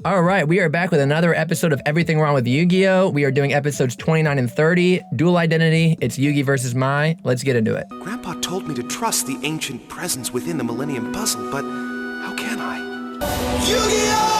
All right, we are back with another episode of Everything Wrong with Yu-Gi-Oh! We are doing episodes 29 and 30, Duel Identity. It's Yugi versus Mai. Let's get into it. Grandpa told me to trust the ancient presence within the Millennium Puzzle, but how can I? Yu-Gi-Oh!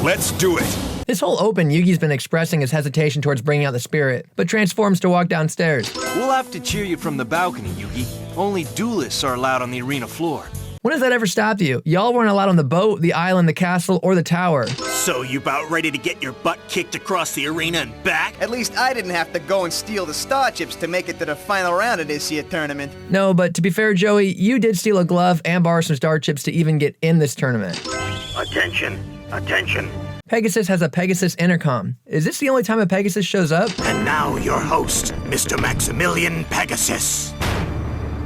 Let's do it! This whole open, Yugi's been expressing his hesitation towards bringing out the spirit, but transforms to walk downstairs. We'll have to cheer you from the balcony, Yugi. Only duelists are allowed on the arena floor. When has that ever stopped you? Y'all weren't allowed on the boat, the island, the castle, or the tower. So you about ready to get your butt kicked across the arena and back? At least I didn't have to go and steal the star chips to make it to the final round of this year tournament. No, but to be fair, Joey, you did steal a glove and borrow some star chips to even get in this tournament. Attention, attention. Pegasus has a Pegasus intercom. Is this the only time a Pegasus shows up? And now your host, Mr. Maximilian Pegasus.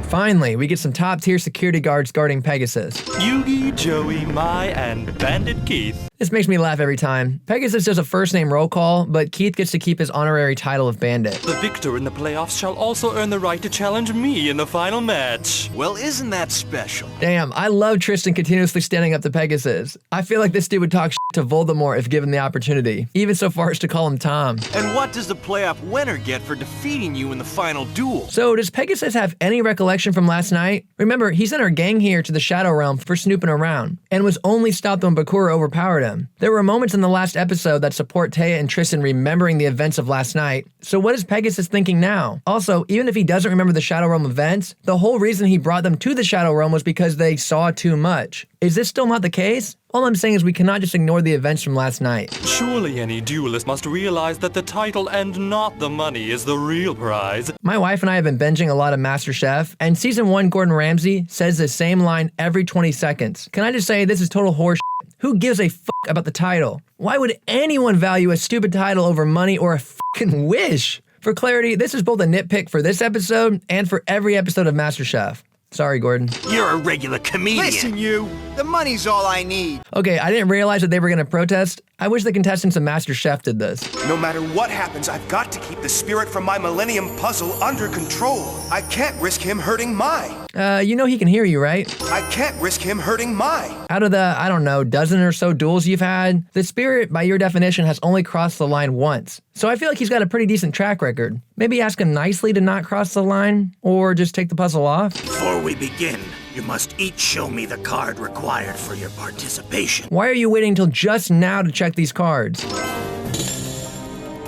Finally, we get some top-tier security guards guarding Pegasus. Yugi, Joey, Mai, and Bandit Keith. This makes me laugh every time. Pegasus does a first-name roll call, but Keith gets to keep his honorary title of Bandit. The victor in the playoffs shall also earn the right to challenge me in the final match. Well, isn't that special? Damn, I love Tristan continuously standing up to Pegasus. I feel like this dude would talk shit to Voldemort if given the opportunity, even so far as to call him Tom. And what does the playoff winner get for defeating you in the final duel? So does Pegasus have any recollection from last night? Remember, he sent our gang here to the Shadow Realm for snooping around, and was only stopped when Bakura overpowered him. There were moments in the last episode that support Taya and Tristan remembering the events of last night, so what is Pegasus thinking now? Also, even if he doesn't remember the Shadow Realm events, the whole reason he brought them to the Shadow Realm was because they saw too much. Is this still not the case? All I'm saying is we cannot just ignore the events from last night. Surely any duelist must realize that the title and not the money is the real prize. My wife and I have been binging a lot of MasterChef, and Season 1 Gordon Ramsay says the same line every 20 seconds. Can I just say this is total horseshit? Who gives a fuck about the title? Why would anyone value a stupid title over money or a fucking wish? For clarity, this is both a nitpick for this episode and for every episode of MasterChef. Sorry, Gordon. You're a regular comedian. Listen, you. The money's all I need. Okay, I didn't realize that they were gonna protest. I wish the contestants of MasterChef did this. No matter what happens, I've got to keep the spirit from my Millennium Puzzle under control. I can't risk him hurting Mai. You know he can hear you, right? I can't risk him hurting Mai. Out of the, I don't know, dozen or so duels you've had, the spirit, by your definition, has only crossed the line once. So I feel like he's got a pretty decent track record. Maybe ask him nicely to not cross the line, or just take the puzzle off. Before we begin, you must each show me the card required for your participation. Why are you waiting until just now to check these cards?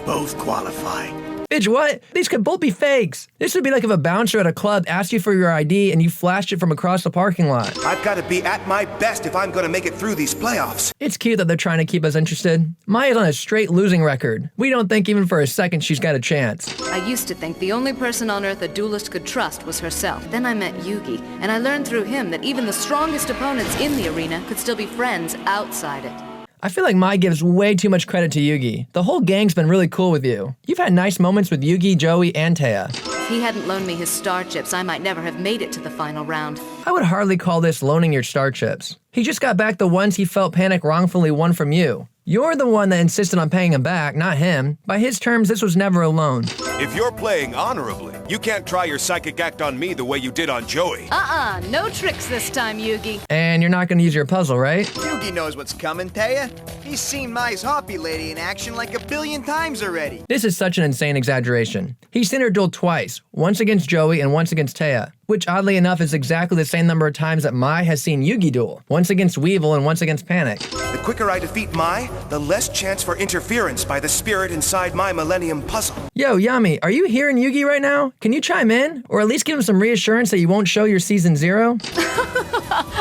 Both qualify. Bitch, what? These could both be fakes. This would be like if a bouncer at a club asked you for your ID and you flashed it from across the parking lot. I've got to be at my best if I'm going to make it through these playoffs. It's cute that they're trying to keep us interested. Maya's on a straight losing record. We don't think even for a second she's got a chance. I used to think the only person on Earth a duelist could trust was herself. Then I met Yugi, and I learned through him that even the strongest opponents in the arena could still be friends outside it. I feel like Mai gives way too much credit to Yugi. The whole gang's been really cool with you. You've had nice moments with Yugi, Joey, and Taya. If he hadn't loaned me his star chips, I might never have made it to the final round. I would hardly call this loaning your star chips. He just got back the ones he felt Panic wrongfully won from you. You're the one that insisted on paying him back, not him. By his terms, this was never a loan. If you're playing honorably, you can't try your psychic act on me the way you did on Joey. No tricks this time, Yugi. And you're not gonna use your puzzle, right? Yugi knows what's coming, Taya. He's seen Mai's Harpie lady in action like 1,000,000,000 times already. This is such an insane exaggeration. He's seen her duel twice, once against Joey and once against Taya, which oddly enough is exactly the same number of times that Mai has seen Yugi duel, once against Weevil and once against Panic. The quicker I defeat Mai, the less chance for interference by the spirit inside my Millennium Puzzle. Yo, Yami, are you hearing Yugi right now? Can you chime in? Or at least give him some reassurance that you won't show your Season 0?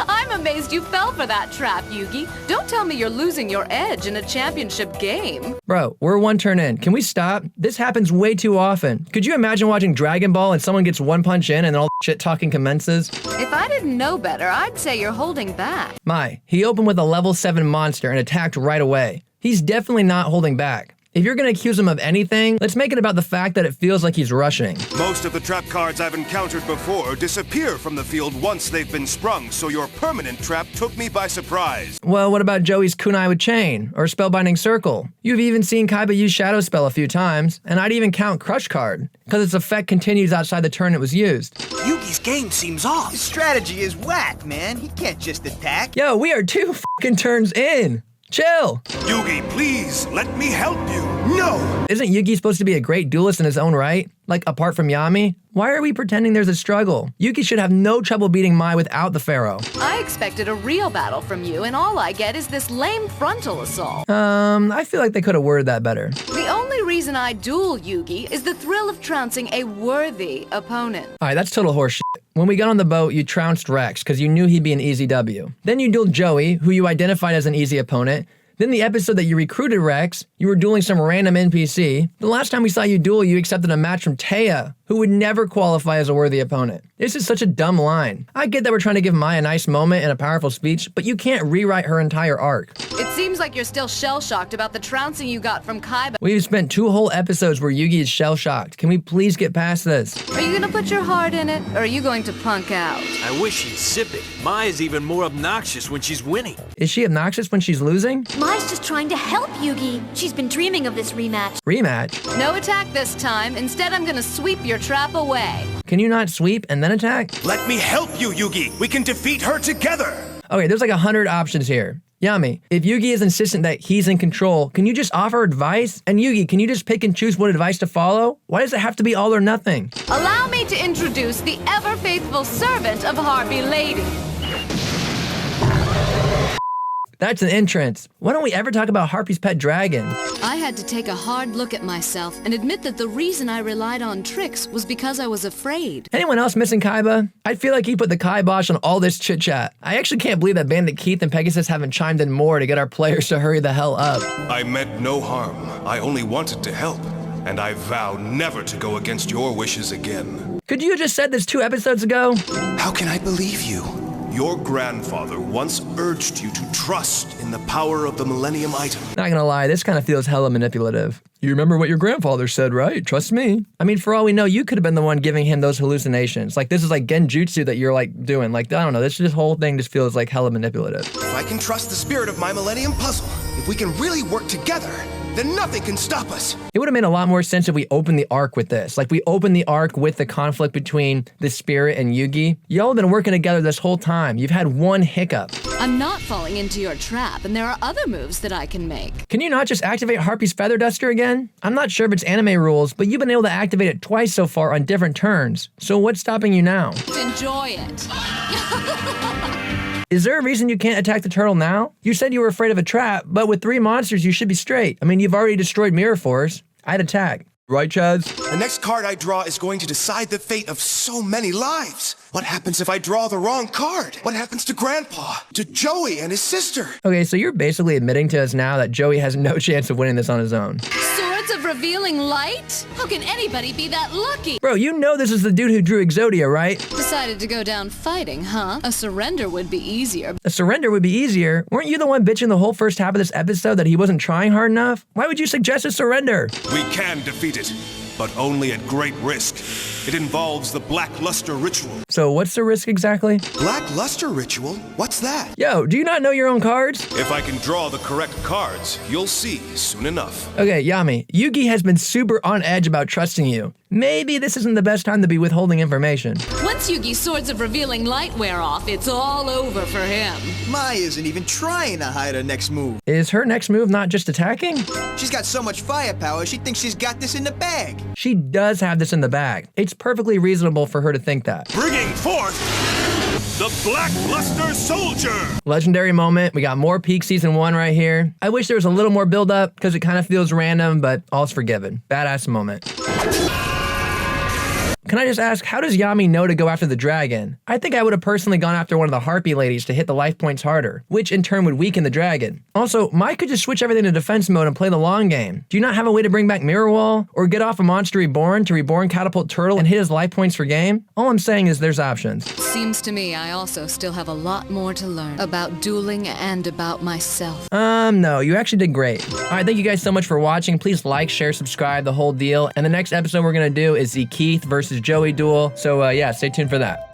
I'm amazed you fell for that trap, Yugi. Don't tell me you're losing your edge in a championship game. Bro, we're one turn in. Can we stop? This happens way too often. Could you imagine watching Dragon Ball and someone gets one punch in and all shit talking commences? If I didn't know better, I'd say you're holding back. Mai, he opened with a level 7 monster and attacked right away. He's definitely not holding back. If you're gonna accuse him of anything, let's make it about the fact that it feels like he's rushing. Most of the trap cards I've encountered before disappear from the field once they've been sprung, so your permanent trap took me by surprise. Well, what about Joey's kunai with chain, or spellbinding circle? You've even seen Kaiba use shadow spell a few times, and I'd even count crush card, because its effect continues outside the turn it was used. Yugi's game seems off. His strategy is whack, man. He can't just attack. Yo, we are 2 fucking turns in. Chill. Yugi, please, let me help you. No! Isn't Yugi supposed to be a great duelist in his own right? Like, apart from Yami? Why are we pretending there's a struggle? Yugi should have no trouble beating Mai without the Pharaoh. I expected a real battle from you, and all I get is this lame frontal assault. I feel like they could have worded that better. The only reason I duel Yugi is the thrill of trouncing a worthy opponent. Alright, that's total horseshit. When we got on the boat, you trounced Rex because you knew he'd be an easy W. Then you dueled Joey, who you identified as an easy opponent. Then the episode that you recruited Rex, you were dueling some random NPC. The last time we saw you duel, you accepted a match from Taya, who would never qualify as a worthy opponent. This is such a dumb line. I get that we're trying to give Mai a nice moment and a powerful speech, but you can't rewrite her entire arc. It seems like you're still shell-shocked about the trouncing you got from Kaiba. We've spent 2 whole episodes where Yugi is shell-shocked. Can we please get past this? Are you gonna put your heart in it, or are you going to punk out? I wish he'd sip it. Mai is even more obnoxious when she's winning. Is she obnoxious when she's losing? Mai's just trying to help Yugi. She's been dreaming of this rematch. Rematch? No attack this time. Instead, I'm gonna sweep your trap away. Can you not sweep and then attack? Let me help you, Yugi. We can defeat her together. Okay, there's like 100 options here. Yami, if Yugi is insistent that he's in control, can you just offer advice? And Yugi, can you just pick and choose what advice to follow? Why does it have to be all or nothing? Allow me to introduce the ever-faithful servant of Harpie Lady. That's an entrance. Why don't we ever talk about Harpie's pet dragon? I had to take a hard look at myself and admit that the reason I relied on tricks was because I was afraid. Anyone else missing Kaiba? I feel like he put the kibosh on all this chit-chat. I actually can't believe that Bandit Keith and Pegasus haven't chimed in more to get our players to hurry the hell up. I meant no harm. I only wanted to help. And I vow never to go against your wishes again. Could you have just said this 2 episodes ago? How can I believe you? Your grandfather once urged you to trust in the power of the Millennium Item. Not gonna lie, this kind of feels hella manipulative. You remember what your grandfather said, right? Trust me. I mean, for all we know, you could have been the one giving him those hallucinations. Like, this is like genjutsu that you're like doing. Like, I don't know, this whole thing just feels like hella manipulative. If I can trust the spirit of my Millennium Puzzle, if we can really work together, then nothing can stop us. It would have made a lot more sense if we opened the arc with this. Like, we opened the arc with the conflict between the spirit and Yugi. Y'all have been working together this whole time. You've had one hiccup. I'm not falling into your trap, and there are other moves that I can make. Can you not just activate Harpie's Feather Duster again? I'm not sure if it's anime rules, but you've been able to activate it twice so far on different turns. So what's stopping you now? Enjoy it. Is there a reason you can't attack the turtle now? You said you were afraid of a trap, but with 3 monsters, you should be straight. I mean, you've already destroyed Mirror Force. I'd attack. Right, Chaz? The next card I draw is going to decide the fate of so many lives. What happens if I draw the wrong card? What happens to Grandpa, to Joey and his sister? Okay, so you're basically admitting to us now that Joey has no chance of winning this on his own. Swords of revealing light? How can anybody be that lucky? Bro, you know this is the dude who drew Yugioh, right? Decided to go down fighting, huh? A surrender would be easier. A surrender would be easier. Weren't you the one bitching the whole first half of this episode that he wasn't trying hard enough? Why would you suggest a surrender? We can defeat it, but only at great risk. It involves the Black Luster Ritual. So what's the risk exactly? Black Luster Ritual? What's that? Yo, do you not know your own cards? If I can draw the correct cards, you'll see soon enough. Okay, Yami, Yugi has been super on edge about trusting you. Maybe this isn't the best time to be withholding information. Once Yugi's Swords of Revealing Light wear off, it's all over for him. Mai isn't even trying to hide her next move. Is her next move not just attacking? She's got so much firepower, she thinks she's got this in the bag. She does have this in the bag. It's perfectly reasonable for her to think that. Bringing forth the Black Luster Soldier! Legendary moment. We got more peak season 1 right here. I wish there was a little more build up because it kind of feels random, but all's forgiven. Badass moment. Can I just ask, how does Yami know to go after the dragon? I think I would have personally gone after one of the Harpie ladies to hit the life points harder, which in turn would weaken the dragon. Also, Mai could just switch everything to defense mode and play the long game. Do you not have a way to bring back Mirror Wall? Or get off a Monster Reborn to reborn Catapult Turtle and hit his life points for game? All I'm saying is there's options. Seems to me I also still have a lot more to learn about dueling and about myself. No, you actually did great. Alright, thank you guys so much for watching. Please like, share, subscribe, the whole deal. And the next episode we're gonna do is the Keith versus Joey duel. So yeah, stay tuned for that.